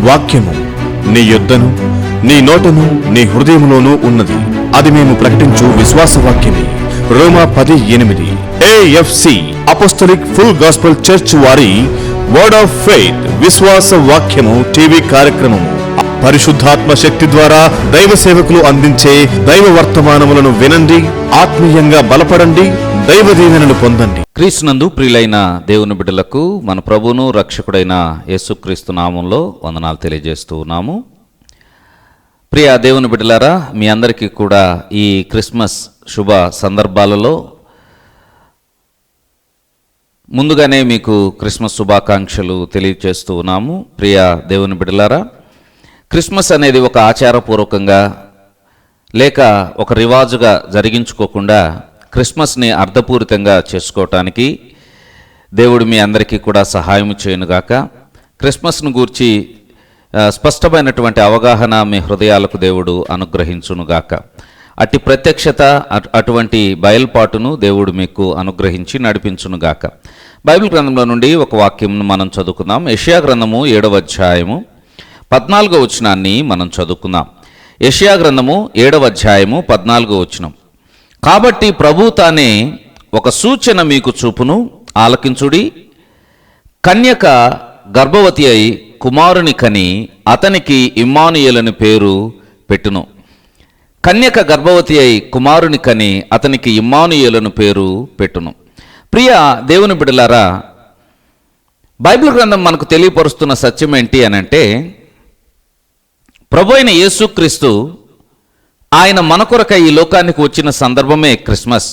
వాక్యము నీ యొద్దను నీ నోటను నీ హృదయములోనూ ఉన్నది. అది మేము ప్రకటించు విశ్వాస వాక్యమే. రోమా 10:8. AFC apostolic full gospel church వారి వర్డ్ ఆఫ్ ఫెయిత్ విశ్వాస వాక్యము టీవీ కార్యక్రమము. పరిశుద్ధాత్మ శక్తి ద్వారా దైవ సేవకులు అందించే దైవ వర్తమానములను వినండి, ఆత్మీయంగా బలపడండి, దైవ దీవెనలు పొందండి. క్రీస్తునందు ప్రియులైన దేవుని బిడ్డలకు మన ప్రభువును రక్షకుడైన యేసుక్రీస్తు నామంలో వందనాలు తెలియజేస్తూ ఉన్నాము. ప్రియ దేవుని బిడ్డలారా, మీ అందరికీ కూడా ఈ క్రిస్మస్ శుభ సందర్భాలలో ముందుగానే మీకు క్రిస్మస్ శుభాకాంక్షలు తెలియజేస్తూ ఉన్నాము. ప్రియ దేవుని బిడ్డలారా, క్రిస్మస్ అనేది ఒక ఆచారపూర్వకంగా లేక ఒక రివాజుగా జరిగించుకోకుండా క్రిస్మస్ని అర్థపూరితంగా చేసుకోవటానికి దేవుడు మీ అందరికీ కూడా సహాయం చేయనుగాక. క్రిస్మస్ను గూర్చి స్పష్టమైనటువంటి అవగాహన మీ హృదయాలకు దేవుడు అనుగ్రహించునుగాక. అట్టి ప్రత్యక్షత, అటువంటి బయలుపాటును దేవుడు మీకు అనుగ్రహించి నడిపించునుగాక. బైబిల్ గ్రంథంలో నుండి ఒక వాక్యంను మనం చదువుకుందాం. యెషయా గ్రంథము 7వ అధ్యాయము 14వ వచనాన్ని మనం చదువుకుందాం. యెషయా గ్రంథము 7వ అధ్యాయము 14వ వచనం. కాబట్టి ప్రభువు తానే ఒక సూచన మీకు చూపును, ఆలకించుడి. కన్యక గర్భవతి అయి కుమారుని కని అతనికి ఇమ్మానుయేలని పేరు పెట్టును. కన్యక గర్భవతి అయి కుమారుని కని అతనికి ఇమ్మానుయేలను పేరు పెట్టును. ప్రియ దేవుని బిడ్డలారా, బైబిల్ గ్రంథం మనకు తెలియపరుస్తున్న సత్యం ఏంటి అనంటే, ప్రభు అయిన యేసుక్రీస్తు ఆయన మన కొరకై ఈ లోకానికి వచ్చిన సందర్భమే క్రిస్మస్.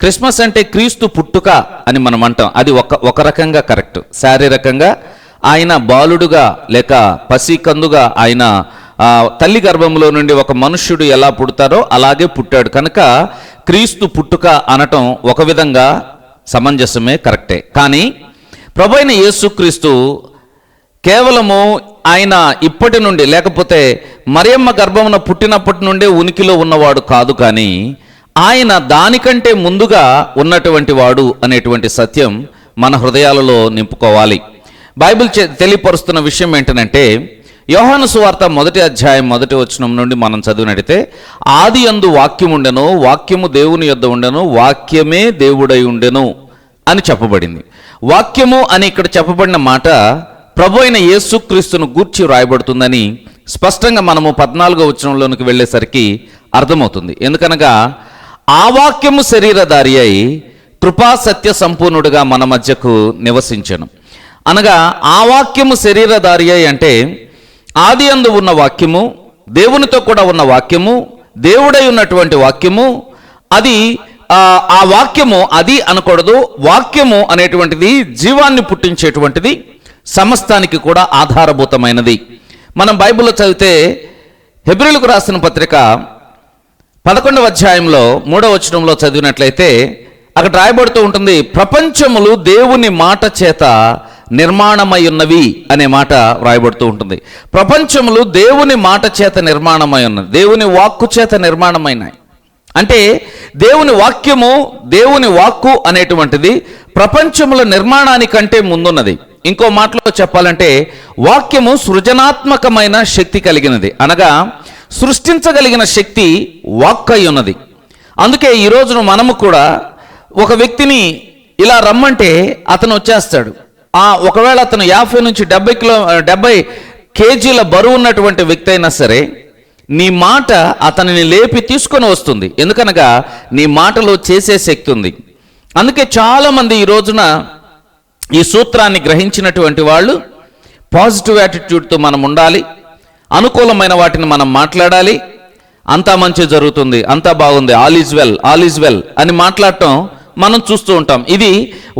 క్రిస్మస్ అంటే క్రీస్తు పుట్టుక అని మనం అంటాం. అది ఒక రకంగా కరెక్ట్. శారీరకంగా ఆయన బాలుడుగా లేక పసికందుగా ఆయన తల్లి గర్భంలో నుండి ఒక మనుష్యుడు ఎలా పుడతారో అలాగే పుట్టాడు కనుక క్రీస్తు పుట్టుక అనటం ఒక విధంగా సమంజసమే, కరెక్టే. కానీ ప్రభు అయిన యేసుక్రీస్తు కేవలము ఆయన ఇప్పటి నుండి లేకపోతే మరియమ్మ గర్భమున పుట్టినప్పటి నుండే ఉనికిలో ఉన్నవాడు కాదు, కానీ ఆయన దానికంటే ముందుగా ఉన్నటువంటి వాడు అనేటువంటి సత్యం మన హృదయాలలో నింపుకోవాలి. బైబిల్ తెలియపరుస్తున్న విషయం ఏంటంటే, యోహాను సువార్త 1వ అధ్యాయం 1వ వచనం నుండి మనం చదివినట్టయితే, ఆది యందు వాక్యం ఉండెను, వాక్యము దేవుని యొద్ద ఉండెను, వాక్యమే దేవుడై ఉండెను అని చెప్పబడింది. వాక్యము అని ఇక్కడ చెప్పబడిన మాట ప్రభు అయిన యేసుక్రీస్తును గూర్చి వ్రాయబడుతుందని స్పష్టంగా మనము 14వ వచనంలోనికి వెళ్ళేసరికి అర్థమవుతుంది. ఎందుకనగా ఆ వాక్యము శరీరధారి అయి కృపా సత్య సంపూర్ణుడుగా మన మధ్యకు నివసించెను. అనగా ఆ వాక్యము శరీరధారి అయి అంటే ఆది యందు ఉన్న వాక్యము, దేవునితో కూడా ఉన్న వాక్యము, దేవుడై ఉన్నటువంటి వాక్యము. అది ఆ వాక్యము అది అనకూడదు. వాక్యము అనేటువంటిది జీవాన్ని పుట్టించేటువంటిది, సమస్తానికి కూడా ఆధారభూతమైనది. మనం బైబిల్లో చదివితే హెబ్రీయులకు రాసిన పత్రిక 11వ అధ్యాయంలో 3వ వచనంలో చదివినట్లయితే అక్కడ రాయబడుతూ ఉంటుంది, ప్రపంచములు దేవుని మాట చేత నిర్మాణమై ఉన్నవి అనే మాట రాయబడుతూ ఉంటుంది. ప్రపంచములు దేవుని మాట చేత నిర్మాణమై ఉన్నది, దేవుని వాక్కు చేత నిర్మాణమైనాయి. అంటే దేవుని వాక్యము, దేవుని వాక్కు అనేటువంటిది ప్రపంచముల నిర్మాణానికంటే ముందున్నది. ఇంకో మాటలో చెప్పాలంటే వాక్యము సృజనాత్మకమైన శక్తి కలిగినది, అనగా సృష్టించగలిగిన శక్తి వాక్ అయి ఉన్నది. అందుకే ఈ రోజున మనము కూడా ఒక వ్యక్తిని ఇలా రమ్మంటే అతను వచ్చేస్తాడు. ఒకవేళ అతను 50 నుంచి 70 కేజీల బరువు ఉన్నటువంటి వ్యక్తి అయినా సరే నీ మాట అతనిని లేపి తీసుకొని వస్తుంది. ఎందుకనగా నీ మాటలో చేసే శక్తి ఉంది. అందుకే చాలామంది ఈ రోజున ఈ సూత్రాన్ని గ్రహించినటువంటి వాళ్ళు పాజిటివ్ యాటిట్యూడ్తో మనం ఉండాలి, అనుకూలమైన వాటిని మనం మాట్లాడాలి, అంతా మంచి జరుగుతుంది, అంతా బాగుంది, ఆల్ ఈజ్ వెల్ అని మాట్లాడటం మనం చూస్తూ ఉంటాం. ఇది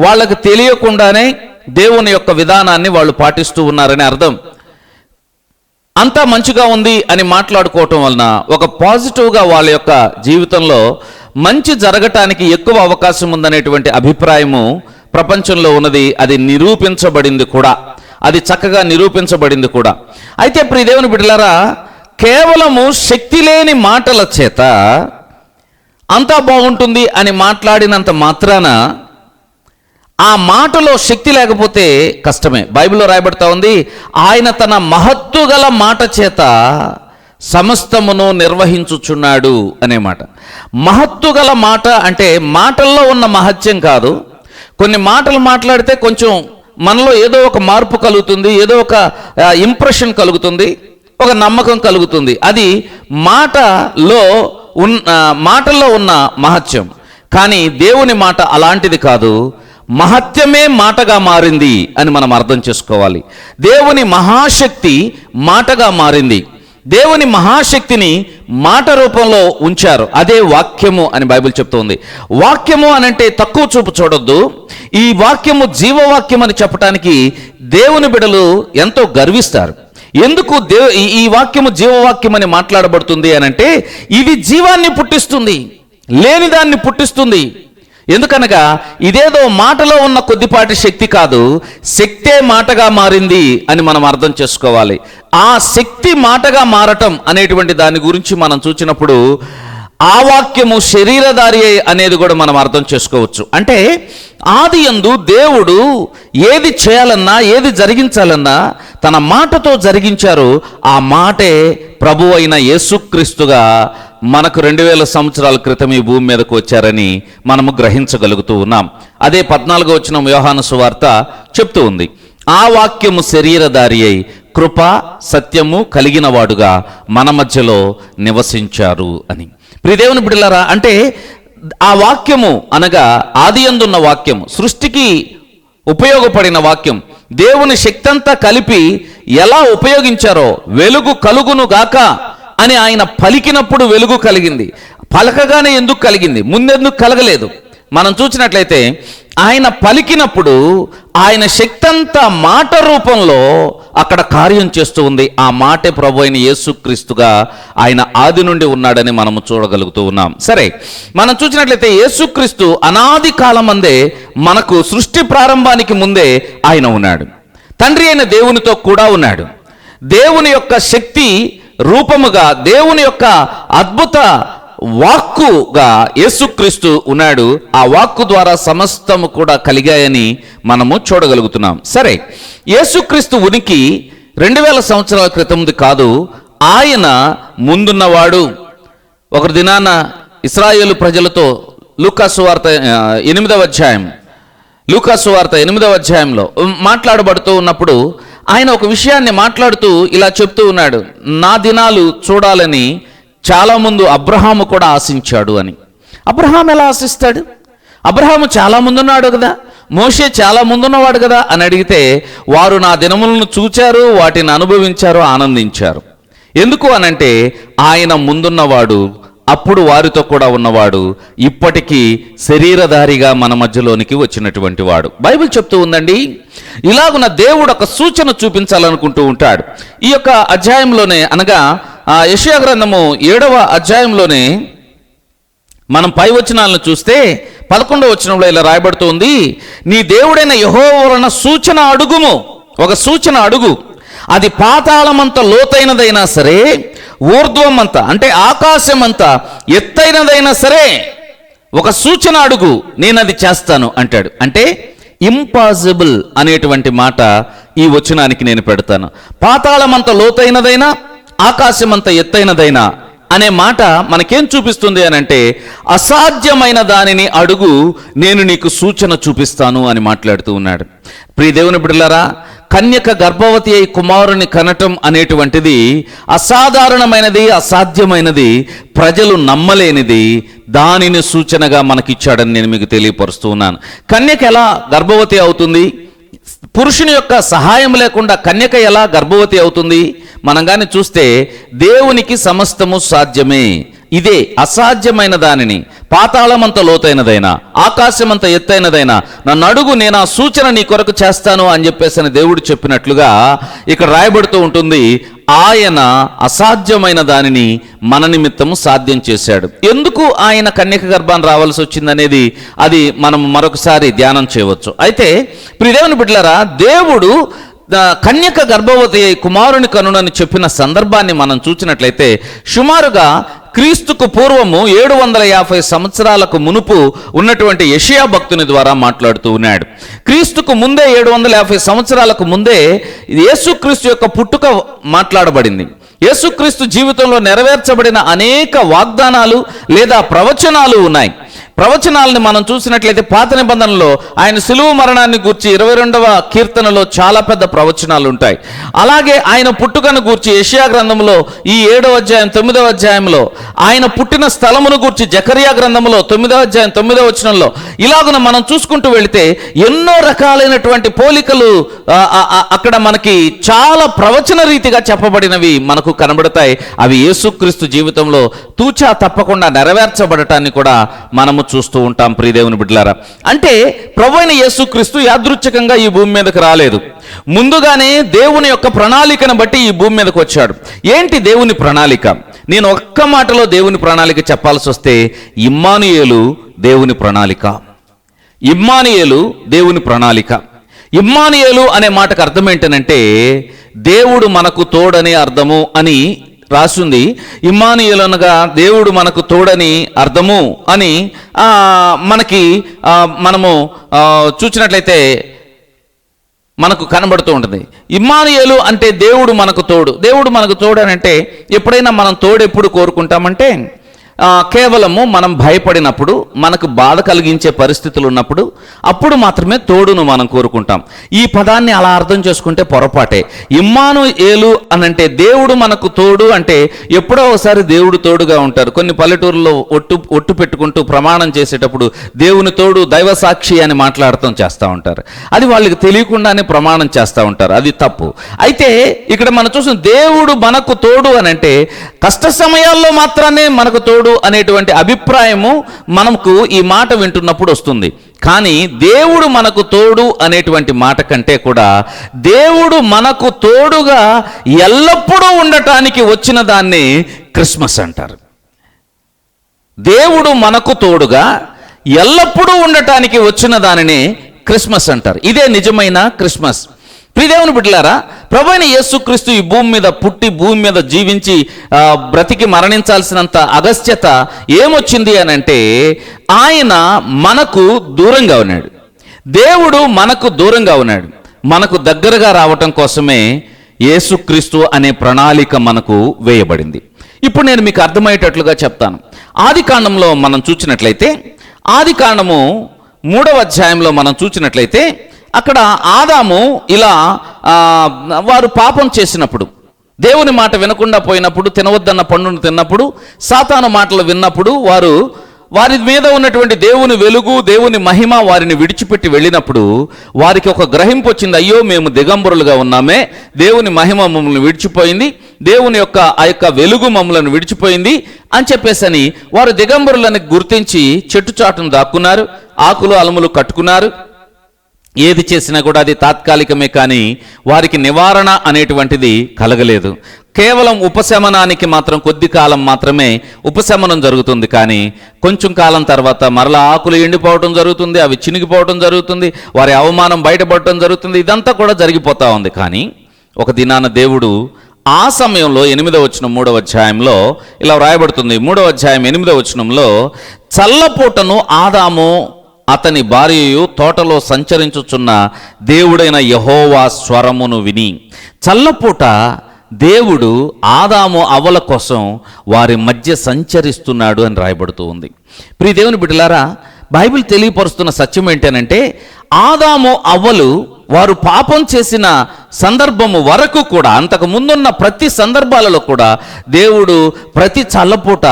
వాళ్ళకి తెలియకుండానే దేవుని యొక్క విధానాన్ని వాళ్ళు పాటిస్తూ ఉన్నారని అర్థం. అంతా మంచిగా ఉంది అని మాట్లాడుకోవటం వలన ఒక పాజిటివ్గా వాళ్ళ యొక్క జీవితంలో మంచి జరగటానికి ఎక్కువ అవకాశం ఉందనేటువంటి అభిప్రాయము ప్రపంచంలో ఉన్నది. అది నిరూపించబడింది కూడా, అది చక్కగా నిరూపించబడింది కూడా. అయితే ప్రియ దేవుని బిడ్డలారా, కేవలము శక్తి లేని మాటల చేత అంతా బాగుంటుంది అని మాట్లాడినంత మాత్రాన ఆ మాటలో శక్తి లేకపోతే కష్టమే. బైబిల్లో రాయబడతా ఉంది, ఆయన తన మహత్తు గల మాట చేత సమస్తమును నిర్వహించుచున్నాడు అనే మాట. మహత్తు గల మాట అంటే మాటల్లో ఉన్న మహత్యం కాదు. కొన్ని మాటలు మాట్లాడితే కొంచెం మనలో ఏదో ఒక మార్పు కలుగుతుంది, ఏదో ఒక ఇంప్రెషన్ కలుగుతుంది, ఒక నమ్మకం కలుగుతుంది. అది మాటల్లో ఉన్న మహత్యం. కానీ దేవుని మాట అలాంటిది కాదు. మహత్యమే మాటగా మారింది అని మనం అర్థం చేసుకోవాలి. దేవుని మహాశక్తి మాటగా మారింది. దేవుని మహాశక్తిని మాట రూపంలో ఉంచారు. అదే వాక్యము అని బైబిల్ చెప్తోంది. వాక్యము అనంటే తక్కువ చూపు చూడొద్దు. ఈ వాక్యము జీవవాక్యం అని చెప్పడానికి దేవుని బిడ్డలు ఎంతో గర్విస్తారు. ఎందుకు ఈ వాక్యము జీవవాక్యం అని మాట్లాడబడుతుంది అనంటే, ఇది జీవాన్ని పుట్టిస్తుంది, లేని దాన్ని పుట్టిస్తుంది. ఎందుకనగా ఇదేదో మాటలో ఉన్న కొద్దిపాటి శక్తి కాదు, శక్తే మాటగా మారింది అని మనం అర్థం చేసుకోవాలి. ఆ శక్తి మాటగా మారటం అనేటువంటి దాని గురించి మనం చూసినప్పుడు ఆ వాక్యము శరీరధారి అనేది కూడా మనం అర్థం చేసుకోవచ్చు. అంటే ఆదియందు దేవుడు ఏది చేయాలన్నా, ఏది జరిగించాలన్నా తన మాటతో జరిగించారు. ఆ మాటే ప్రభు అయిన యేసుక్రీస్తుగా మనకు 2000 సంవత్సరాల క్రితం ఈ భూమి మీదకు వచ్చారని మనము గ్రహించగలుగుతూ ఉన్నాం. అదే 14వ వచనం యోహాను సువార్త చెప్తూ ఉంది, ఆ వాక్యము శరీరధారి అయి కృప సత్యము కలిగిన వాడుగా మన మధ్యలో నివసించారు అని. ప్రియదేవుని బిడ్డలారా, అంటే ఆ వాక్యము అనగా ఆదియందున్న వాక్యం, సృష్టికి ఉపయోగపడిన వాక్యం, దేవుని శక్తి అంతా కలిపి ఎలా ఉపయోగించారో, వెలుగు కలుగును గాక అని ఆయన పలికినప్పుడు వెలుగు కలిగింది. పలకగానే ఎందుకు కలిగింది? ముందెందుకు కలగలేదు? మనం చూసినట్లయితే ఆయన పలికినప్పుడు ఆయన శక్తి అంతా మాట రూపంలో అక్కడ కార్యం చేస్తూ ఉంది. ఆ మాటే ప్రభు అయిన యేసుక్రీస్తుగా ఆయన ఆది నుండి ఉన్నాడని మనము చూడగలుగుతూ ఉన్నాం. సరే, మనం చూసినట్లయితే యేసుక్రీస్తు అనాది కాలమందే, మనకు సృష్టి ప్రారంభానికి ముందే ఆయన ఉన్నాడు. తండ్రి అయిన దేవునితో కూడా ఉన్నాడు. దేవుని యొక్క శక్తి రూపముగా, దేవుని యొక్క అద్భుత వాక్కుగా యేసుక్రీస్తు ఉన్నాడు. ఆ వాక్కు ద్వారా సమస్తము కూడా కలిగాయని మనము చూడగలుగుతున్నాం. సరే, యేసుక్రీస్తు ఉనికి 2000 సంవత్సరాల క్రితంది కాదు, ఆయన ముందున్నవాడు. ఒక దినాన ఇశ్రాయేలు ప్రజలతో లూకాసు వార్త 8వ అధ్యాయంలో మాట్లాడబడుతూ ఉన్నప్పుడు ఆయన ఒక విషయాన్ని మాట్లాడుతూ ఇలా చెప్తూ ఉన్నాడు, నా దినాలు చూడాలని చాలా ముందు అబ్రహాము కూడా ఆశించాడు అని. అబ్రహాం ఎలా ఆశిస్తాడు? అబ్రహాము చాలా ముందున్నాడు కదా, మోషే చాలా ముందున్నవాడు కదా అని అడిగితే, వారు నా దినములను చూచారు, వాటిని అనుభవించారు, ఆనందించారు. ఎందుకు అనంటే ఆయన ముందున్నవాడు, అప్పుడు వారితో కూడా ఉన్నవాడు, ఇప్పటికీ శరీరధారిగా మన మధ్యలోనికి వచ్చినటువంటి వాడు. బైబిల్ చెప్తూ ఉందండి, ఇలాగున దేవుడు ఒక సూచన చూపించాలనుకుంటూ ఉంటాడు. ఈ యొక్క అధ్యాయంలోనే అనగా యెషయా గ్రంథము 7వ అధ్యాయంలోనే మనం పై వచనాలను చూస్తే 11వ వచనంలో ఇలా రాయబడుతుంది, నీ దేవుడైన యెహోవా వలన సూచన అడుగుము. ఒక సూచన అడుగు, అది పాతాళమంత లోతైనదైనా సరే, ఊర్ధ్వమంతా అంటే ఆకాశమంతా ఎత్తైనదైనా సరే, ఒక సూచన అడుగు, నేను అది చేస్తాను అంటాడు. అంటే ఇంపాసిబుల్ అనేటువంటి మాట ఈ వచనానికి నేను పెడతాను. పాతాళమంత లోతైనదైనా, ఆకాశమంత ఎత్తైనదైనా అనే మాట మనకేం చూపిస్తుంది అని అంటే, అసాధ్యమైన దానిని అడుగు, నేను నీకు సూచన చూపిస్తాను అని మాట్లాడుతూ ఉన్నాడు. ప్రియ దేవుని బిడ్డలారా, కన్యక గర్భవతి అయి కుమారుని కనటం అనేటువంటిది అసాధారణమైనది, అసాధ్యమైనది, ప్రజలు నమ్మలేనిది. దానిని సూచనగా మనకిచ్చాడని నేను మీకు తెలియపరుస్తూ ఉన్నాను. కన్యక ఎలా గర్భవతి అవుతుంది? పురుషుని యొక్క సహాయం లేకుండా కన్యక ఎలా గర్భవతి అవుతుంది? మనం కానీ చూస్తే దేవునికి సమస్తము సాధ్యమే. ఇదే అసాధ్యమైన దానిని, పాతాళమంత లోతైనదైనా, ఆకాశమంత ఎత్తైనదైనా నన్ను అడుగు, నేను ఆ సూచన నీ కొరకు చేస్తాను అని చెప్పేసి దేవుడు చెప్పినట్లుగా ఇక్కడ రాయబడుతూ ఉంటుంది. ఆయన అసాధ్యమైన దానిని మన నిమిత్తము సాధ్యం చేశాడు. ఎందుకు ఆయన కన్యక గర్భాన్ని రావాల్సి వచ్చిందనేది అది మనం మరొకసారి ధ్యానం చేయవచ్చు. అయితే ప్రియదేవుని బిడ్డలారా, దేవుడు కన్యక గర్భవతి కుమారుని కనునని చెప్పిన సందర్భాన్ని మనం చూసినట్లయితే సుమారుగా క్రీస్తుకు పూర్వము 750 సంవత్సరాలకు మునుపు ఉన్నటువంటి యెషయా భక్తుని ద్వారా మాట్లాడుతూ ఉన్నాడు. క్రీస్తుకు ముందే 750 సంవత్సరాలకు ముందే యేసుక్రీస్తు యొక్క పుట్టుక మాట్లాడబడింది. యేసుక్రీస్తు జీవితంలో నెరవేర్చబడిన అనేక వాగ్దానాలు లేదా ప్రవచనాలు ఉన్నాయి. ప్రవచనాలను మనం చూసినట్లయితే పాత నిబంధనలో ఆయన సిలువ మరణాన్ని గూర్చి 22వ కీర్తనలో చాలా పెద్ద ప్రవచనాలు ఉంటాయి. అలాగే ఆయన పుట్టుకను గూర్చి యెషయా గ్రంథంలో ఈ 7వ అధ్యాయం 9వ అధ్యాయంలో, ఆయన పుట్టిన స్థలమును గూర్చి జకరియా గ్రంథంలో 9వ అధ్యాయం 9వ వచనంలో, ఇలాగున మనం చూసుకుంటూ వెళితే ఎన్నో రకాలైనటువంటి పోలికలు అక్కడ మనకి చాలా ప్రవచన రీతిగా చెప్పబడినవి మనకు కనబడతాయి. అవి యేసుక్రీస్తు జీవితంలో తూచా తప్పకుండా నెరవేర్చబడటాన్ని కూడా మనము చూస్తూ ఉంటాం. ప్రియదేవుని బిడ్డలారా, అంటే ప్రభువైన యేసుక్రీస్తు యాదృచ్ఛికంగా ఈ భూమి మీదకి రాలేదు. ముందుగానే దేవుని యొక్క ప్రణాళికను బట్టి ఈ భూమి మీదకి వచ్చాడు. ఏంటి దేవుని ప్రణాళిక? నేను ఒక్క మాటలో దేవుని ప్రణాళిక చెప్పాల్సి వస్తే, ఇమ్మానుయేలు దేవుని ప్రణాళిక. ఇమ్మానుయేలు దేవుని ప్రణాళిక. ఇమ్మానుయేలు అనే మాటకు అర్థం ఏంటనంటే దేవుడు మనకు తోడనే అర్థము అని రాసింది. ఇమ్మానుయేలు అనగా దేవుడు మనకు తోడని అర్థము అని మనము చూసినట్లయితే మనకు కనబడుతూ ఉంటుంది. ఇమ్మానుయేలు అంటే దేవుడు మనకు తోడు. దేవుడు మనకు తోడు అని అంటే ఎప్పుడైనా మనం తోడు ఎప్పుడు కోరుకుంటామంటే కేవలము మనం భయపడినప్పుడు, మనకు బాధ కలిగించే పరిస్థితులు ఉన్నప్పుడు అప్పుడు మాత్రమే తోడును మనం కోరుకుంటాం. ఈ పదాన్ని అలా అర్థం చేసుకుంటే పొరపాటే. ఇమ్మానుయేలు అనంటే దేవుడు మనకు తోడు అంటే ఎప్పుడో ఒకసారి దేవుడు తోడుగా ఉంటారు. కొన్ని పల్లెటూరులో ఒట్టు పెట్టుకుంటూ ప్రమాణం చేసేటప్పుడు దేవుని తోడు దైవ సాక్షి అని మాట్లాడటం చేస్తూ ఉంటారు. అది వాళ్ళకి తెలియకుండానే ప్రమాణం చేస్తూ ఉంటారు. అది తప్పు. అయితే ఇక్కడ మనం చూసిన దేవుడు మనకు తోడు అనంటే కష్ట సమయాల్లో మాత్రమే మనకు తోడు అనేటువంటి అభిప్రాయము మనకు ఈ మాట వింటున్నప్పుడు వస్తుంది. కానీ దేవుడు మనకు తోడు అనేటువంటి మాట కంటే కూడా దేవుడు మనకు తోడుగా ఎల్లప్పుడూ ఉండటానికి వచ్చిన దాన్ని క్రిస్మస్ అంటారు. దేవుడు మనకు తోడుగా ఎల్లప్పుడూ ఉండటానికి వచ్చిన దానిని క్రిస్మస్ అంటారు. ఇదే నిజమైన క్రిస్మస్. ప్రియదేవుని బిడ్డలారా, ప్రభువైన యేసుక్రీస్తు ఈ భూమి మీద పుట్టి భూమి మీద జీవించి బ్రతికి మరణించాల్సినంత అగస్త్యత ఏమొచ్చింది అని అంటే ఆయన మనకు దూరంగా ఉన్నాడు. దేవుడు మనకు దూరంగా ఉన్నాడు. మనకు దగ్గరగా రావటం కోసమే యేసుక్రీస్తు అనే ప్రణాళిక మనకు వేయబడింది. ఇప్పుడు నేను మీకు అర్థమయ్యేటట్లుగా చెప్తాను. ఆదికాండంలో మనం చూసినట్లయితే, ఆదికాండము 3వ అధ్యాయంలో మనం చూసినట్లయితే అక్కడ ఆదాము ఇలా వారు పాపం చేసినప్పుడు, దేవుని మాట వినకుండా పోయినప్పుడు, తినవద్దన్న పండును తిన్నప్పుడు, సాతాను మాటలు విన్నప్పుడు, వారి మీద ఉన్నటువంటి దేవుని వెలుగు, దేవుని మహిమ వారిని విడిచిపెట్టి వెళ్ళినప్పుడు వారికి ఒక గ్రహింపు వచ్చింది. అయ్యో, మేము దిగంబరులుగా ఉన్నామే, దేవుని మహిమ మమ్మల్ని విడిచిపోయింది, దేవుని యొక్క ఆ యొక్క వెలుగు మమ్మల్ని విడిచిపోయింది అని చెప్పేసని వారు దిగంబరులను గుర్తించి చెట్టు చాటును దాక్కున్నారు, ఆకులు అలములు కట్టుకున్నారు. ఏది చేసినా కూడా అది తాత్కాలికమే, కానీ వారికి నివారణ అనేటువంటిది కలగలేదు. కేవలం ఉపశమనానికి మాత్రం కొద్ది కాలం మాత్రమే ఉపశమనం జరుగుతుంది. కానీ కొంచెం కాలం తర్వాత మరలా ఆకులు ఎండిపోవటం జరుగుతుంది, అవి చినిగిపోవటం జరుగుతుంది, వారి అవమానం బయటపడటం జరుగుతుంది. ఇదంతా కూడా జరిగిపోతూ ఉంది. కానీ ఒక దినాన దేవుడు ఆ సమయంలో 8వ వచనం 3వ అధ్యాయంలో ఇలా వ్రాయబడుతుంది. 3వ అధ్యాయం 8వ వచనంలో, చల్లపూటను ఆదాము అతని భార్యయు తోటలో సంచరించుచున్న దేవుడైన యెహోవా స్వరమును విని. చల్లపూట దేవుడు ఆదాము అవ్వల కోసం వారి మధ్య సంచరిస్తున్నాడు అని రాయబడుతూ ఉంది. ప్రియ దేవుని బిడ్డలారా, బైబిల్ తెలియపరుస్తున్న సత్యం ఏంటనంటే ఆదాము అవ్వలు వారు పాపం చేసిన సందర్భము వరకు కూడా, అంతకు ముందున్న ప్రతి సందర్భాలలో కూడా దేవుడు ప్రతి చల్లపూట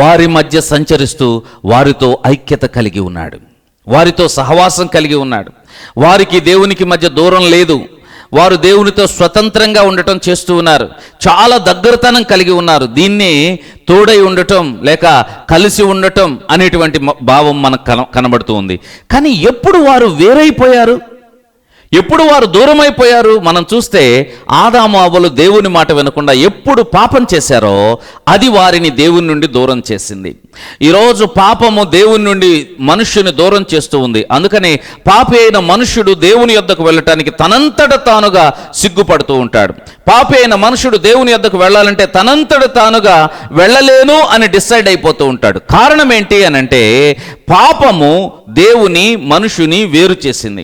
వారి మధ్య సంచరిస్తూ వారితో ఐక్యత కలిగి ఉన్నాడు, వారితో సహవాసం కలిగి ఉన్నాడు. వారికి దేవునికి మధ్య దూరం లేదు. వారు దేవునితో స్వతంత్రంగా ఉండటం చేస్తూ ఉన్నారు. చాలా దగ్గరతనం కలిగి ఉన్నారు. దీన్నే తోడై ఉండటం లేక కలిసి ఉండటం అనేటువంటి భావం మనకు కనబడుతూ ఉంది. కానీ ఎప్పుడు వారు వేరైపోయారు, ఎప్పుడు వారు దూరమైపోయారు? మనం చూస్తే ఆదాము అవ్వలు దేవుని మాట వినకుండా ఎప్పుడు పాపం చేశారో అది వారిని దేవుని నుండి దూరం చేసింది. ఈరోజు పాపము దేవుని నుండి మనుష్యుని దూరం చేస్తూ ఉంది. అందుకని పాపి అయిన మనుష్యుడు దేవుని యొద్దకు వెళ్ళటానికి తనంతట తానుగా సిగ్గుపడుతూ ఉంటాడు. పాపి అయిన మనుషుడు దేవుని యొద్దకు వెళ్ళాలంటే తనంతట తానుగా వెళ్ళలేను అని డిసైడ్ అయిపోతూ ఉంటాడు. కారణం ఏంటి అని అంటే పాపము దేవుని మనుషుని వేరు చేసింది.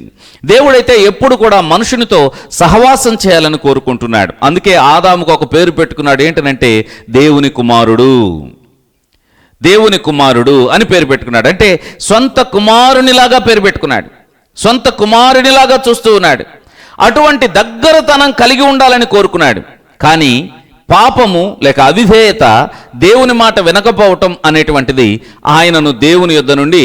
దేవుడైతే ఎప్పుడు కూడా మనుషునితో సహవాసం చేయాలని కోరుకుంటున్నాడు. అందుకే ఆదాముకు ఒక పేరు పెట్టుకున్నాడు, ఏంటనంటే దేవుని కుమారుడు. దేవుని కుమారుడు అని పేరు పెట్టుకున్నాడు. అంటే సొంత కుమారునిలాగా పేరు పెట్టుకున్నాడు, సొంత కుమారునిలాగా చూస్తూ ఉన్నాడు. అటువంటి దగ్గరతనం కలిగి ఉండాలని కోరుకున్నాడు. కానీ పాపము లేక అవిధేయత, దేవుని మాట వినకపోవటం అనేటువంటిది ఆయనను దేవుని యొద్ద నుండి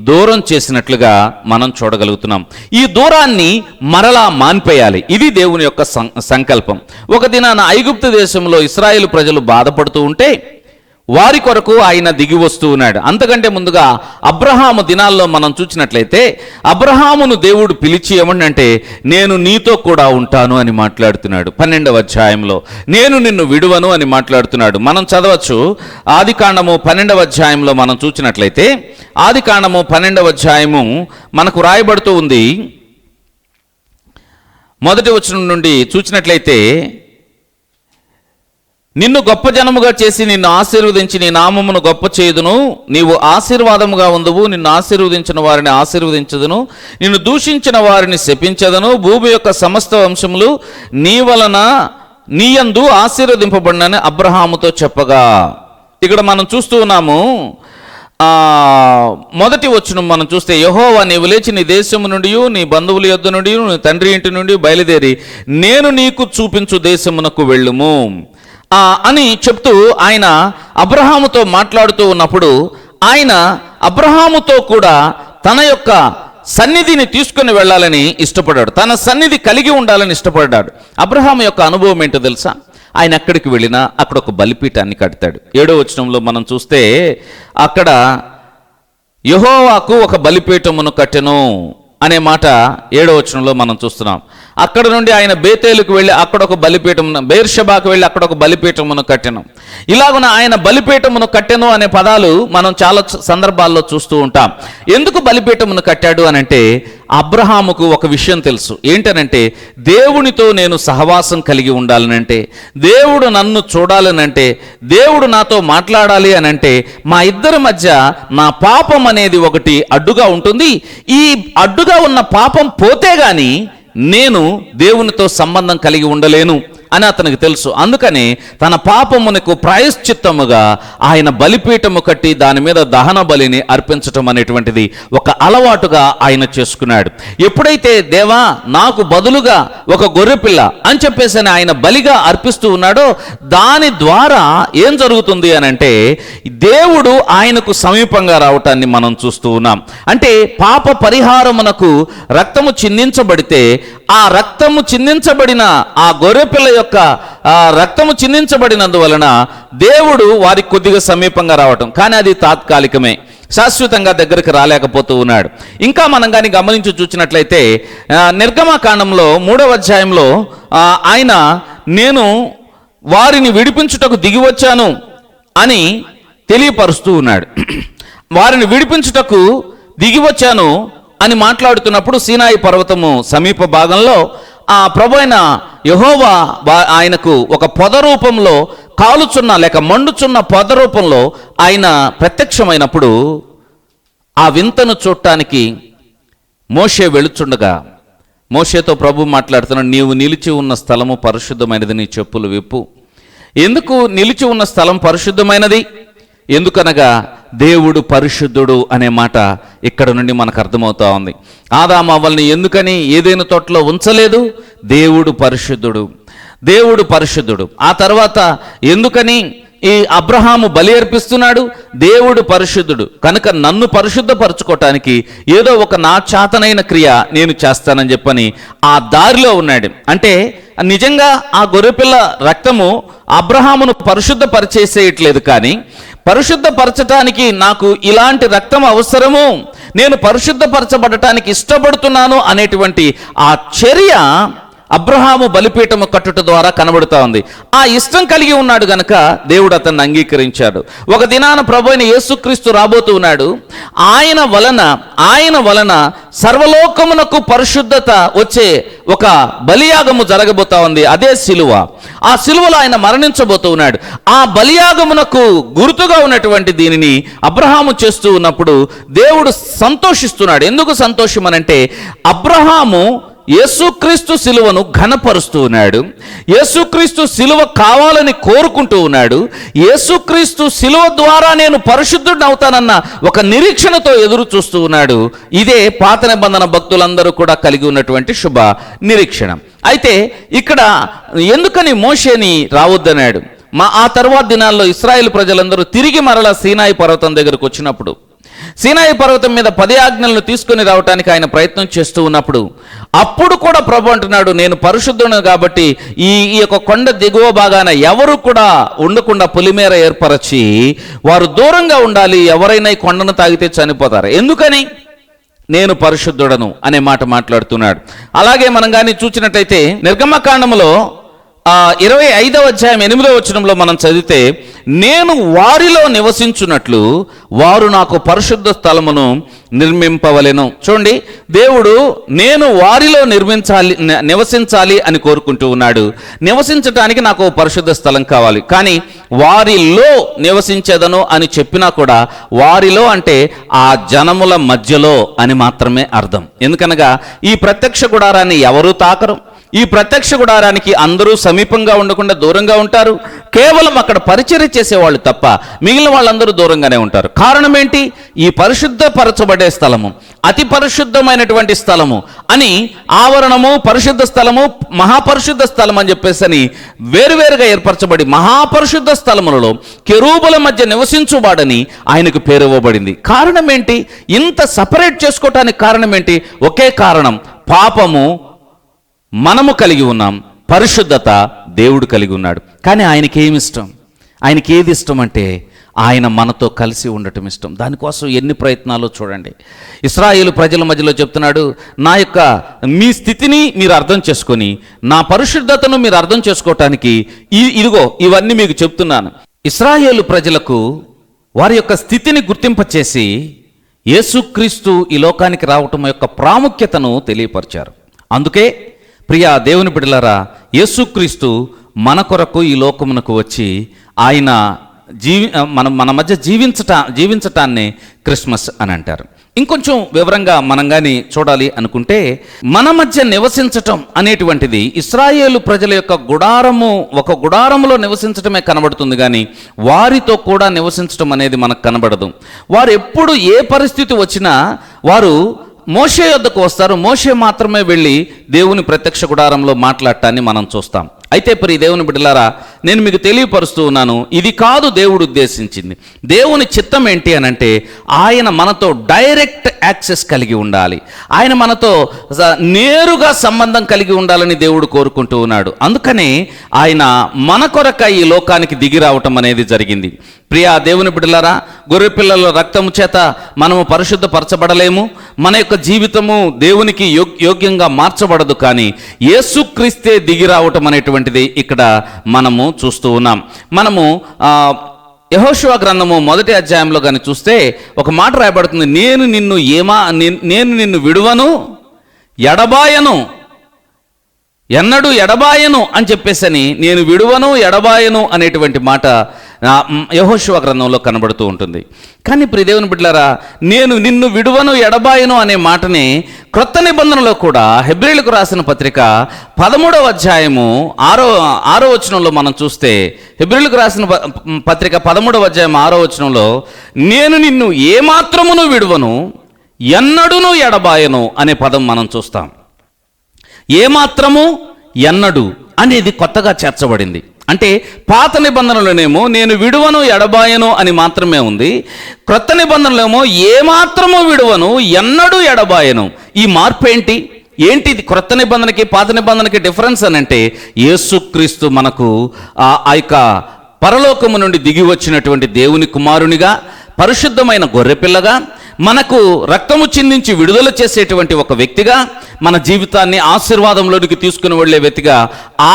దూరం చేసినట్లుగా మనం చూడగలుగుతున్నాం. ఈ దూరాన్ని మరలా మాన్పేయాలి. ఇది దేవుని యొక్క సంకల్పం. ఒక దినాన ఐగుప్తు దేశంలో ఇశ్రాయేలు ప్రజలు బాధపడుతూ ఉంటే వారి కొరకు ఆయన దిగి వస్తూ ఉన్నాడు. అంతకంటే ముందుగా అబ్రహాము దినాల్లో మనం చూసినట్లయితే అబ్రహామును దేవుడు పిలిచి ఏమంటే నేను నీతో కూడా ఉంటాను అని మాట్లాడుతున్నాడు. 12వ అధ్యాయంలో నేను నిన్ను విడువను అని మాట్లాడుతున్నాడు. మనం చదవచ్చు ఆదికాండము 12వ అధ్యాయంలో మనం చూసినట్లయితే ఆదికాండము 12వ అధ్యాయము మనకు రాయబడుతూ ఉంది. మొదటి వచనం నుండి చూసినట్లయితే నిన్ను గొప్ప జనముగా చేసి నిన్ను ఆశీర్వదించి నీ నామమును గొప్ప చేయుదును, నీవు ఆశీర్వాదముగా ఉందువు, నిన్ను ఆశీర్వదించిన వారిని ఆశీర్వదించదును, నిన్ను దూషించిన వారిని శపించదను, భూమి యొక్క సమస్త వంశములు నీ వలన నీయందు ఆశీర్వదింపబడినని అబ్రహాముతో చెప్పగా. ఇక్కడ మనం చూస్తూ ఉన్నాము, మొదటి వచనం మనం చూస్తే యెహోవా నీవు లేచి నీ దేశము నుండి నీ బంధువుల యొద్ద నుండి నీ తండ్రి ఇంటి నుండి బయలుదేరి నేను నీకు చూపించు దేశమునకు వెళ్ళుము అని చెప్తూ ఆయన అబ్రహాముతో మాట్లాడుతూ ఉన్నప్పుడు ఆయన అబ్రహాముతో కూడా తన యొక్క సన్నిధిని తీసుకుని వెళ్ళాలని ఇష్టపడ్డాడు, తన సన్నిధి కలిగి ఉండాలని ఇష్టపడ్డాడు. అబ్రహాము యొక్క అనుభవం ఏంటో తెలుసా? ఆయన ఎక్కడికి వెళ్ళినా అక్కడ ఒక బలిపీఠాన్ని కడతాడు. 7వ వచనంలో మనం చూస్తే అక్కడ యెహోవాకు ఒక బలిపీఠమును కట్టెను అనే మాట 7వ వచనంలో మనం చూస్తున్నాం. అక్కడ నుండి ఆయన బేతేలుకు వెళ్ళి అక్కడ ఒక బలిపీఠమును, బెయేర్షెబాకు వెళ్ళి అక్కడ ఒక బలిపీఠమును కట్టెను. ఇలాగున ఆయన బలిపీఠమును కట్టెను అనే పదాలు మనం చాలా సందర్భాల్లో చూస్తూ ఉంటాం. ఎందుకు బలిపీఠమును కట్టాడు అని అంటే అబ్రహాముకు ఒక విషయం తెలుసు. ఏంటనంటే దేవునితో నేను సహవాసం కలిగి ఉండాలనంటే, దేవుడు నన్ను చూడాలనంటే, దేవుడు నాతో మాట్లాడాలి అనంటే మా ఇద్దరి మధ్య నా పాపం అనేది ఒకటి అడ్డుగా ఉంటుంది. ఈ అడ్డుగా ఉన్న పాపం పోతే గాని నేను దేవునితో సంబంధం కలిగి ఉండలేను అని అతనికి తెలుసు. అందుకని తన పాపమునకు ప్రాయశ్చిత్తముగా ఆయన బలిపీఠము కట్టి దాని మీద దహన బలిని అర్పించటం అనేటువంటిది ఒక అలవాటుగా ఆయన చేసుకున్నాడు. ఎప్పుడైతే దేవా నాకు బదులుగా ఒక గొర్రెపిల్ల అని చెప్పేసి ఆయన బలిగా అర్పిస్తూ ఉన్నాడో దాని ద్వారా ఏం జరుగుతుంది అని అంటే దేవుడు ఆయనకు సమీపంగా రావటాన్ని మనం చూస్తూ ఉన్నాం. అంటే పాప పరిహారమునకు రక్తము చిందించబడితే ఆ రక్తము చిందించబడిన ఆ గొర్రెపిల్ల యొక్క రక్తము చిందించబడినందువలన దేవుడు వారికి కొద్దిగా సమీపంగా రావటం, కానీ అది తాత్కాలికమే, శాశ్వతంగా దగ్గరికి రాలేకపోతూ ఉన్నాడు. ఇంకా మనం కానీ గమనించి చూసినట్లయితే నిర్గమకాండంలో 3వ అధ్యాయంలో ఆయన నేను వారిని విడిపించుటకు దిగి వచ్చాను అని తెలియపరుస్తూ ఉన్నాడు. వారిని విడిపించుటకు దిగి వచ్చాను అని మాట్లాడుతున్నప్పుడు సీనాయి పర్వతము సమీప భాగంలో ఆ ప్రభు అయిన యెహోవా ఆయనకు ఒక పొద రూపంలో కాలుచున్న లేక మండుచున్న పొద రూపంలో ఆయన ప్రత్యక్షమైనప్పుడు ఆ వింతను చూడటానికి మోషే వెళుచుండగా మోషేతో ప్రభు మాట్లాడుతున్నాడు, నీవు నిలిచి ఉన్న స్థలము పరిశుద్ధమైనది, నీ చెప్పులు విప్పు. ఎందుకు నిలిచి ఉన్న స్థలం పరిశుద్ధమైనది? ఎందుకనగా దేవుడు పరిశుద్ధుడు అనే మాట ఇక్కడ నుండి మనకు అర్థమవుతా ఉంది. ఆదాము అవ్వల్ని ఎందుకని ఏదైనా తోటలో ఉంచలేదు? దేవుడు పరిశుద్ధుడు, దేవుడు పరిశుద్ధుడు. ఆ తర్వాత ఎందుకని ఈ అబ్రహాము బలి అర్పిస్తున్నాడు? దేవుడు పరిశుద్ధుడు కనుక నన్ను పరిశుద్ధపరచుకోవటానికి ఏదో ఒక నా చేతనైన క్రియ నేను చేస్తానని చెప్పని ఆ దారిలో ఉన్నాడు. అంటే నిజంగా ఆ గొర్రెపిల్ల రక్తము అబ్రహామును పరిశుద్ధపరిచేసేయట్లేదు, కానీ పరిశుద్ధపరచటానికి నాకు ఇలాంటి రక్తం అవసరము, నేను పరిశుద్ధపరచబడటానికి ఇష్టపడుతున్నాను అనేటువంటి ఆ చర్య అబ్రహాము బలిపీఠము కట్టుట ద్వారా కనబడుతా ఉంది. ఆ ఇష్టం కలిగి ఉన్నాడు గనక దేవుడు అతన్ని అంగీకరించాడు. ఒక దినాన ప్రభు అయిన యేసుక్రీస్తు రాబోతూ ఉన్నాడు. ఆయన వలన సర్వలోకమునకు పరిశుద్ధత వచ్చే ఒక బలియాగము జరగబోతా ఉంది. అదే సిలువ. ఆ సిలువలో ఆయన మరణించబోతూ ఉన్నాడు. ఆ బలియాగమునకు గుర్తుగా ఉన్నటువంటి దీనిని అబ్రహాము చేస్తూ ఉన్నప్పుడు దేవుడు సంతోషిస్తున్నాడు. ఎందుకు సంతోషం అనంటే, అబ్రహాము యేసుక్రీస్తు సిలువను ఘనపరుస్తూ ఉన్నాడు. యేసుక్రీస్తు సిలువ కావాలని కోరుకుంటూ ఉన్నాడు. యేసుక్రీస్తు సిలువ ద్వారా నేను పరిశుద్ధుడిని అవుతానన్న ఒక నిరీక్షణతో ఎదురు చూస్తూ ఉన్నాడు. ఇదే పాత నిబంధన భక్తులందరూ కూడా కలిగి ఉన్నటువంటి శుభ నిరీక్షణ. అయితే ఇక్కడ ఎందుకని మోషేని రావద్దన్నాడు? ఆ తర్వాత దినాల్లో ఇశ్రాయేలు ప్రజలందరూ తిరిగి మరలా సీనాయి పర్వతం దగ్గరకు వచ్చినప్పుడు, సీనాయి పర్వతం మీద 10 ఆజ్ఞలను తీసుకుని రావడానికి ఆయన ప్రయత్నం చేస్తూ ఉన్నప్పుడు, అప్పుడు కూడా ప్రభు అంటున్నాడు, నేను పరిశుద్ధుడు కాబట్టి ఈ యొక్క కొండ దిగువ భాగాన ఎవరు కూడా ఉండకుండా పులిమేర ఏర్పరచి వారు దూరంగా ఉండాలి. ఎవరైనా ఈ కొండను తాగితే చనిపోతారు. ఎందుకని? నేను పరిశుద్ధుడను అనే మాట మాట్లాడుతున్నాడు. అలాగే మనం కానీ చూసినట్టయితే నిర్గమకాండములో 25వ అధ్యాయం 8వ వచనంలో మనం చదివితే, నేను వారిలో నివసించున్నట్లు వారు నాకు పరిశుద్ధ స్థలమును నిర్మింపవలెను. చూడండి, దేవుడు నేను వారిలో నివసించాలి అని కోరుకుంటూ ఉన్నాడు. నివసించటానికి నాకు పరిశుద్ధ స్థలం కావాలి. కానీ వారిలో నివసించేదను అని చెప్పినా కూడా వారిలో అంటే ఆ జనముల మధ్యలో అని మాత్రమే అర్థం. ఎందుకనగా ఈ ప్రత్యక్ష గుడారాన్ని ఎవరూ తాకరు. ఈ ప్రత్యక్ష గుడారానికి అందరూ సమీపంగా ఉండకుండా దూరంగా ఉంటారు. కేవలం అక్కడ పరిచర్య చేసేవాళ్ళు తప్ప మిగిలిన వాళ్ళందరూ దూరంగానే ఉంటారు. కారణం ఏంటి? ఈ పరిశుద్ధపరచబడే స్థలము, అతి పరిశుద్ధమైనటువంటి స్థలము అని ఆవరణము, పరిశుద్ధ స్థలము, మహాపరిశుద్ధ స్థలం అని చెప్పేసి వేరువేరుగా ఏర్పరచబడి మహాపరిశుద్ధ స్థలములలో కెరూబుల మధ్య నివసించువాడని ఆయనకు పేరు ఇవ్వబడింది. కారణం ఏంటి? ఇంత సపరేట్ చేసుకోవటానికి కారణం ఏంటి? ఒకే కారణం, పాపము మనము కలిగి ఉన్నాం, పరిశుద్ధత దేవుడు కలిగి ఉన్నాడు. కానీ ఆయనకి ఏమి ఇష్టం? ఆయనకి ఏది ఇష్టం అంటే ఆయన మనతో కలిసి ఉండటం ఇష్టం. దానికోసం ఎన్ని ప్రయత్నాలు చూడండి. ఇశ్రాయేలు ప్రజల మధ్యలో చెప్తున్నాడు, మీ స్థితిని మీరు అర్థం చేసుకొని నా పరిశుద్ధతను మీరు అర్థం చేసుకోవటానికి ఇదిగో ఇవన్నీ మీకు చెప్తున్నాను. ఇశ్రాయేలు ప్రజలకు వారి యొక్క స్థితిని గుర్తింపచేసి యేసుక్రీస్తు ఈ లోకానికి రావటం యొక్క ప్రాముఖ్యతను తెలియపరిచారు. అందుకే ప్రియా దేవుని బిడ్డలారా, యేసుక్రీస్తు మన కొరకు ఈ లోకమునకు వచ్చి ఆయన మన మధ్య జీవించటాన్ని క్రిస్మస్ అని అంటారు. ఇంకొంచెం వివరంగా మనం కానీ చూడాలి అనుకుంటే, మన మధ్య నివసించటం అనేటువంటిది ఇశ్రాయేలు ప్రజల యొక్క ఒక గుడారములో నివసించటమే కనబడుతుంది, కానీ వారితో కూడా నివసించటం అనేది మనకు కనబడదు. వారు ఎప్పుడు ఏ పరిస్థితి వచ్చినా వారు మోషే యొద్దకు వస్తారు. మోషే మాత్రమే వెళ్ళి దేవుని ప్రత్యక్ష గుడారంలో మాట్లాడటాన్ని మనం చూస్తాం. అయితే ప్రియ దేవుని బిడ్డలారా, నేను మీకు తెలియపరుస్తూ ఉన్నాను, ఇది కాదు దేవుడు ఉద్దేశించింది. దేవుని చిత్తం ఏంటి అని అంటే, ఆయన మనతో డైరెక్ట్ యాక్సెస్ కలిగి ఉండాలి. ఆయన మనతో నేరుగా సంబంధం కలిగి ఉండాలని దేవుడు కోరుకుంటూ ఉన్నాడు. అందుకనే ఆయన మన కొరక ఈ లోకానికి దిగి రావటం అనేది జరిగింది. ప్రియా దేవుని బిడ్డలారా, గొర్రెపిల్లల రక్తము చేత మనము పరిశుద్ధపరచబడలేము. మన యొక్క జీవితము దేవునికి యోగ్యంగా మార్చబడదు. కానీ యేసుక్రీస్తే దిగి రావటం అనేటువంటిది ఇక్కడ మనము చూస్తూ ఉన్నాం. మనము యెహోషువ గ్రంథము 1వ అధ్యాయంలో కానీ చూస్తే ఒక మాట రాయబడుతుంది, నేను నిన్ను విడువను ఎడబాయను, ఎన్నడూ ఎడబాయను అని చెప్పేసని, నేను విడువను ఎడబాయను అనేటువంటి మాట యెహోషువ గ్రంథంలో కనబడుతూ ఉంటుంది. కానీ ప్రియ దేవుని బిడ్డలారా, నేను నిన్ను విడువను ఎడబాయను అనే మాటని క్రొత్త నిబంధనలో కూడా హెబ్రీయులకు రాసిన పత్రిక 13వ అధ్యాయము 6వ వచనంలో మనం చూస్తే, హెబ్రీయులకు రాసిన పత్రిక 13వ అధ్యాయం 6వ వచనంలో, నేను నిన్ను ఏమాత్రమును విడువను ఎన్నడును ఎడబాయను అనే పదం మనం చూస్తాం. ఏమాత్రము, ఎన్నడు అనేది కొత్తగా చేర్చబడింది. అంటే పాత నిబంధనలోనేమో నేను విడువను ఎడబాయను అని మాత్రమే ఉంది. క్రొత్త నిబంధనలేమో ఏమాత్రము విడువను ఎన్నడూ ఎడబాయను. ఈ మార్పు ఏంటిది క్రొత్త నిబంధనకి పాత నిబంధనకి డిఫరెన్స్ అని అంటే, యేసుక్రీస్తు మనకు ఆ యొక్క పరలోకము నుండి దిగి వచ్చినటువంటి దేవుని కుమారునిగా, పరిశుద్ధమైన గొర్రెపిల్లగా, మనకు రక్తము చిందించి విడుదల చేసేటువంటి ఒక వ్యక్తిగా, మన జీవితాన్ని ఆశీర్వాదంలోనికి తీసుకుని వెళ్ళే వ్యక్తిగా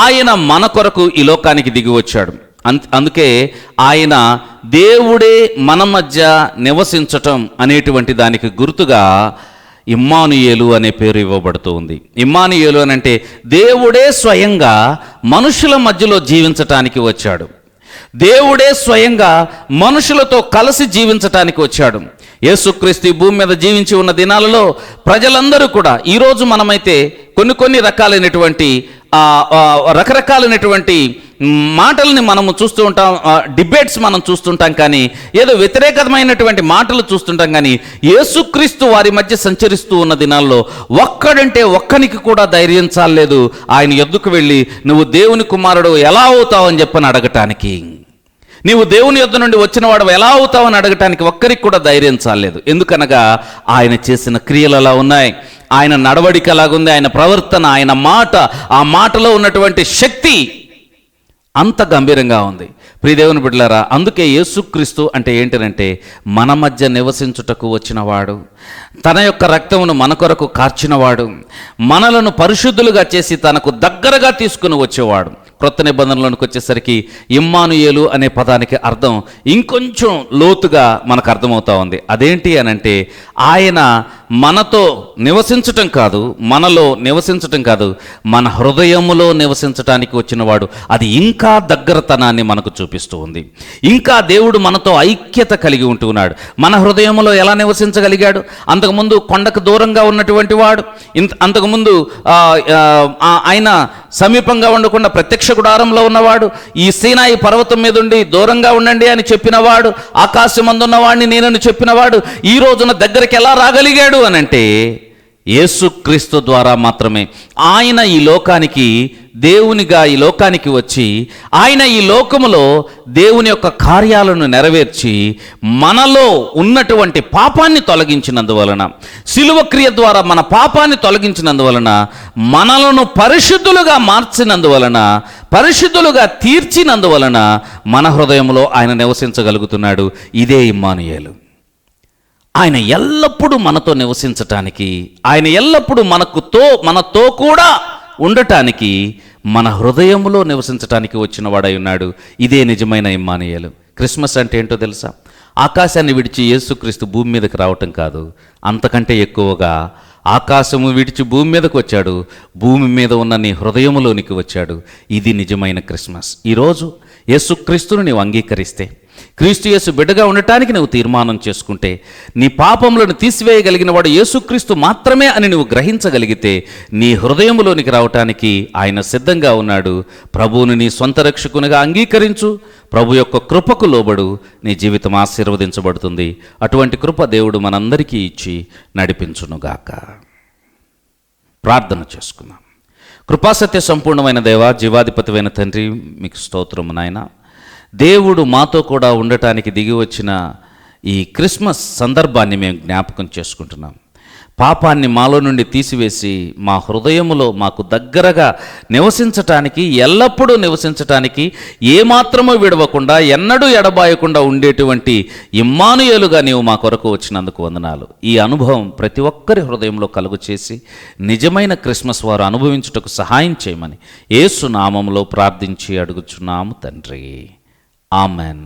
ఆయన మన కొరకు ఈ లోకానికి దిగి వచ్చాడు. అందుకే ఆయన దేవుడే మన మధ్య నివసించటం అనేటువంటి దానికి గుర్తుగా ఇమ్మానుయేలు అనే పేరు ఇవ్వబడుతూ ఉంది. ఇమ్మానుయేలు అని అంటే దేవుడే స్వయంగా మనుషుల మధ్యలో జీవించటానికి వచ్చాడు. దేవుడే స్వయంగా మనుషులతో కలిసి జీవించటానికి వచ్చాడు. యేసుక్రీస్తు ఈ భూమి మీద జీవించి ఉన్న దినాలలో ప్రజలందరూ కూడా, ఈరోజు మనమైతే కొన్ని రకాలైనటువంటి రకరకాలైనటువంటి మాటల్ని మనము చూస్తూ ఉంటాం, డిబేట్స్ మనం చూస్తుంటాం, కానీ ఏదో వ్యతిరేకమైనటువంటి మాటలు చూస్తుంటాం. కానీ యేసుక్రీస్తు వారి మధ్య సంచరిస్తూ ఉన్న దినాల్లో ఒక్కడంటే ఒక్కనికి కూడా ధైర్యం చాలలేదు ఆయన ఎద్దుకు వెళ్ళి నువ్వు దేవుని కుమారుడు ఎలా అవుతావు అని చెప్పని అడగటానికి. నీవు దేవుని యొద్ద నుండి వచ్చిన వాడు ఎలా అవుతావని అడగటానికి ఒక్కరికి కూడా ధైర్యం చాలలేదు. ఎందుకనగా ఆయన చేసిన క్రియలు అలా ఉన్నాయి, ఆయన నడవడిక అలాగుంది, ఆయన ప్రవర్తన, ఆయన మాట, ఆ మాటలో ఉన్నటువంటి శక్తి అంత గంభీరంగా ఉంది. ప్రియదేవుని బిడ్డలారా, అందుకే యేసుక్రీస్తు అంటే ఏంటంటే మన మధ్య నివసించుటకు వచ్చినవాడు, తన యొక్క రక్తమును మన కొరకు కార్చినవాడు, మనలను పరిశుద్ధులుగా చేసి తనకు దగ్గరగా తీసుకుని వచ్చేవాడు. క్రొత్త నిబంధనలోనికి వచ్చేసరికి ఇమ్మానుయేలు అనే పదానికి అర్థం ఇంకొంచెం లోతుగా మనకు అర్థమవుతా ఉంది. అదేంటి అనంటే ఆయన మనతో నివసించటం కాదు, మనలో నివసించటం కాదు, మన హృదయములో నివసించటానికి వచ్చినవాడు. అది ఇంకా దగ్గరతనాన్ని మనకు చూపిస్తూ ఉంది. ఇంకా దేవుడు మనతో ఐక్యత కలిగి ఉంటున్నాడు. మన హృదయంలో ఎలా నివసించగలిగాడు? అంతకుముందు కొండకు దూరంగా ఉన్నటువంటి వాడు, అంతకుముందు ఆయన సమీపంగా ఉండకుండా ప్రత్యక్ష గుడారంలో ఉన్నవాడు, ఈ సీనాయి పర్వతం మీద ఉండి దూరంగా ఉండండి అని చెప్పినవాడు, ఆకాశమందున్న వాడిని నేనని చెప్పినవాడు ఈ రోజున దగ్గరికి ఎలా రాగలిగాడు అనంటే యేసుక్రీస్తు ద్వారా మాత్రమే. ఆయన ఈ లోకానికి దేవునిగా ఈ లోకానికి వచ్చి ఆయన ఈ లోకములో దేవుని యొక్క కార్యాలను నెరవేర్చి మనలో ఉన్నటువంటి పాపాన్ని తొలగించినందువలన, శిలువ క్రియ ద్వారా మన పాపాన్ని తొలగించినందువలన, మనలను పరిశుద్ధులుగా మార్చినందువలన, పరిశుద్ధులుగా తీర్చినందువలన మన హృదయంలో ఆయన నివసించగలుగుతున్నాడు. ఇదే ఇమ్మానుయేలు. ఆయన ఎల్లప్పుడూ మనతో నివసించటానికి, ఆయన ఎల్లప్పుడూ మనతో కూడా ఉండటానికి, మన హృదయంలో నివసించటానికి వచ్చిన వాడై ఉన్నాడు. ఇదే నిజమైన ఇమ్మానుయేలు. క్రిస్మస్ అంటే ఏంటో తెలుసా? ఆకాశాన్ని విడిచి యేసుక్రీస్తు భూమి మీదకి రావటం కాదు, అంతకంటే ఎక్కువగా ఆకాశము విడిచి భూమి మీదకి వచ్చాడు, భూమి మీద ఉన్న నీ హృదయములోనికి వచ్చాడు. ఇది నిజమైన క్రిస్మస్. ఈరోజు యేసుక్రీస్తును నీవు అంగీకరిస్తే, క్రీస్తు యేసు బిడ్డగా ఉండటానికి నువ్వు తీర్మానం చేసుకుంటే, నీ పాపములను తీసివేయగలిగిన వాడు యేసుక్రీస్తు మాత్రమే అని నువ్వు గ్రహించగలిగితే, నీ హృదయములోనికి రావటానికి ఆయన సిద్ధంగా ఉన్నాడు. ప్రభువుని నీ సొంత రక్షకునిగా అంగీకరించు, ప్రభు యొక్క కృపకు లోబడు, నీ జీవితం ఆశీర్వదించబడుతుంది. అటువంటి కృప దేవుడు మనందరికీ ఇచ్చి నడిపించునుగాక. ప్రార్థన చేసుకుందాం. కృపాసత్య సంపూర్ణమైన దేవా, జీవాధిపతివైన తండ్రి, మీకు స్తోత్రము నాయన. దేవుడు మాతో కూడా ఉండటానికి దిగి వచ్చిన ఈ క్రిస్మస్ సందర్భాన్ని మేము జ్ఞాపకం చేసుకుంటున్నాం. పాపాన్ని మాలో నుండి తీసివేసి మా హృదయములో మాకు దగ్గరగా నివసించటానికి, ఎల్లప్పుడూ నివసించటానికి, ఏమాత్రమూ విడవకుండా, ఎన్నడూ ఎడబాయకుండా ఉండేటువంటి ఇమ్మానుయేలుగా నీవు మా కొరకు వచ్చినందుకు వందనాలు. ఈ అనుభవం ప్రతి ఒక్కరి హృదయంలో కలుగు చేసి నిజమైన క్రిస్మస్ వారు అనుభవించుటకు సహాయం చేయమని యేసు నామములో ప్రార్థించి అడుగుచున్నాము తండ్రి. ఆమెన్.